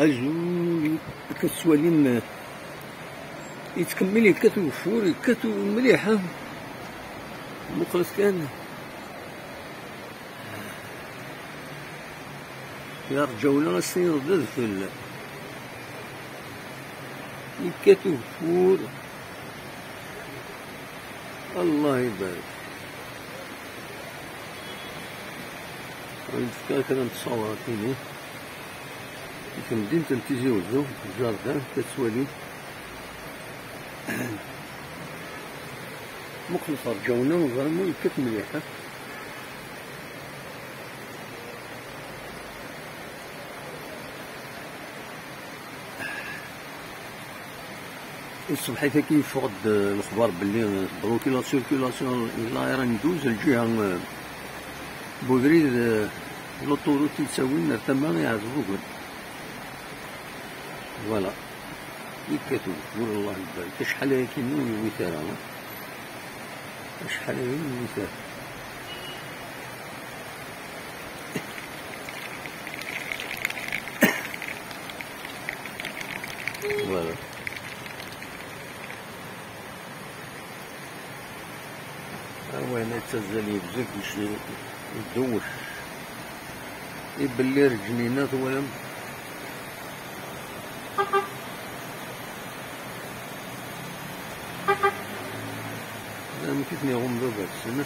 اجو كتسوالين يتكمل يكات وفور يكات مليحة مخلص كان يا رجاونا السنين رداد في يكات وفور الله يبارك. عندك كان نتصور فيني في مدينة تيزي وزو الجاردان كتسوالي مخلصة رجاونا وفريمون يكات مليحة. الصبحية كيفقد الأخبار بلي بروكي لا سيركيلاسيون لا راه ندوز الجهة بودريد لوطوروت يتساوي تما يعرفو كل فوالا يكاتو قول الله يبارك. شحال هاكي من وثارة شحال هاكي من وثارة فوالا. هو هنا تزالي بزاف باش يدوش يبلي رجلينات ولا لا مكيفني غم بابا السنة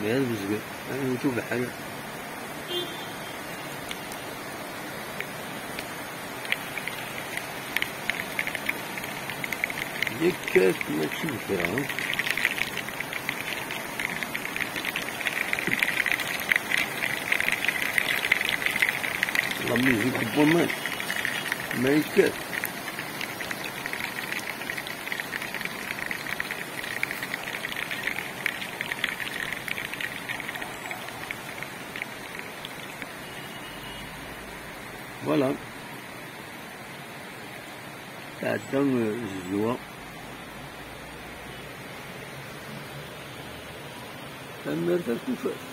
ميال بزقر أنا نشوف الحاجة يكات ماشي بكرا والله يزيد البومات ما يكات فوالا. تعدى الزوا تمرت الكفاف